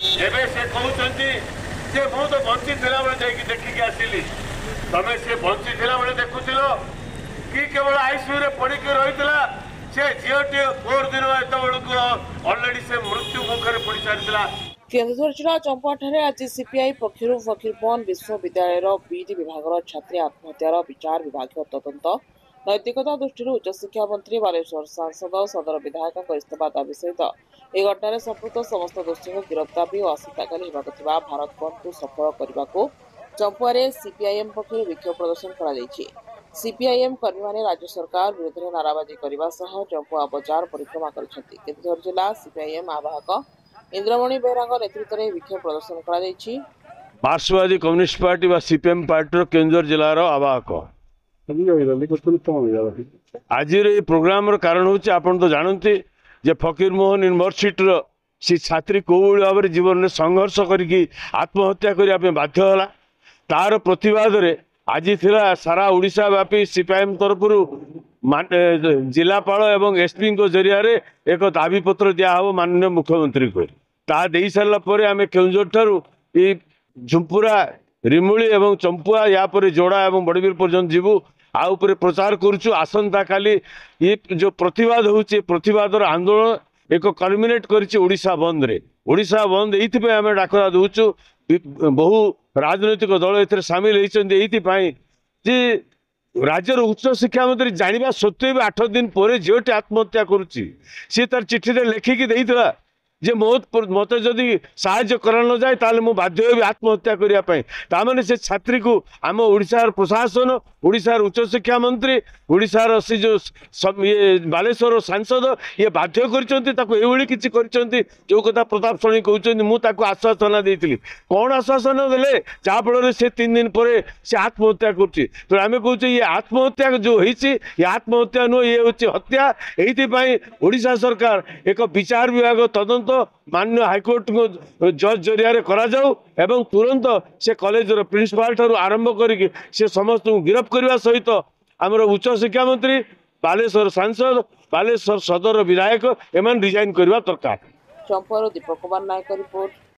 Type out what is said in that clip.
एबे से कहउछंती जे मु तो बंची थिला बेले जाई देखि के आसिली तमे से बंची थिला बेले देखुथिलो कि केवल आईसीयू रे पड़ी के रहितला से जियोटी 4 दिन एत बेलू ऑलरेडी से मृत्यु मुखरे पड़ी सारितला। केन्दुझर जिला चंपाठारे आज सीपीआई पक्षर फकीरमोहन विश्वविद्यालय बीडी विभाग छात्री आत्महत्यार विचार विभाग तदंत नैतिकता दृष्टि उच्चशिक्षा मंत्री बालेश्वर सांसद सदर विधायक इस्तीफा दाबी सहित यह घटन संपुक्त समस्त दोषी गिरफ्त दाबी और आसंताकाली भारत बंद को सफल करने को चंपुआरे सीपीआईएम पक्षर विक्षोभ प्रदर्शन कर सीपीआईएम कर्मी माने राज्य सरकार विरोध में नाराबाजी करने चंपुआ बजार परिक्रमा कर केन्दुझर जिला सीपीआईएम आवाहक इंद्रमणि बेहरा नेतृत्व में विक्षोभ प्रदर्शन कर मार्क्सवादी कम्युनिस्ट पार्टी व सीपीएम पार्टी केन्दुझर जिलार आवाहक आज प्रोग्राम कारण हूँ आपन तो जानते जे फकीरमोहन यूनिवर्सिटी सी छात्री कौ भाव में जीवन में संघर्ष करके आत्महत्या करने बाध्य है तार प्रतिवाद रे आज थिला सारा ओडिशा व्यापी सीपीआईएम तरफ जिलापाल एवं एसपी को जरिया रे एक दाबी पत्र दिहब माननीय मुख्यमंत्री को ता दे सारा पर आम केन्दुझर ठारू झुंपुरा रिमुली एवं चंपुआ या पर जोड़ा एवं बड़बीर पर्यंत जीवु आ उपरे प्रचार करुचु आसंता काली ये जो प्रतिवाद होचे प्रतिवाद आंदोलन एक कल्मिनेट करिछि ओडिशा बंद रे ओडिशा बंद एइथिपे आमे डाकरा दउचु बहु राजनैतिक दल एथरे शामिल होइछन्ति एइथिपई जे राज्यर उच्च शिक्षा मंत्री जानिबा सत्वे भी 8 दिन पर झीटी आत्महत्या करुच्ची सी तार चिठी रे लेखिकी देइतला जे मत जदि साहाय्य करा न जाए ताले मु बाध्य होबी आत्महत्या करिया पई तामाने से छात्री को आम ओडिशार प्रशासन ओडिशार उच्च शिक्षा मंत्री ओडिशार से जो ये बालेश्वर सांसद ये बाध्य करचंती ताको एवली किछि करचंती जो कथा प्रताप सोनी कहउचंती मु ताको आश्वासन देइतिली कोन आश्वासन देले जा फल से 3 दिन पर से आत्महत्या करछि तो आमे कहउचे ये आत्महत्या जो होईछि ये आत्महत्या नो ये होछि हत्या एइति पई ओडिशा सरकार एक विचार विभाग तदंत माननीय हाईकोर्ट को जज जरिया करा जाऊ एवं तुरंत से कॉलेज प्रिंसिपाल ठारू आरंभ करके से समस्त गिरफ्त करने सहित आमर उच्च शिक्षा मंत्री बालेश्वर सांसद बालेश्वर सदर विधायक एम रिजाइन करने दरकार। चंपार दीपक कुमार नायक रिपोर्ट।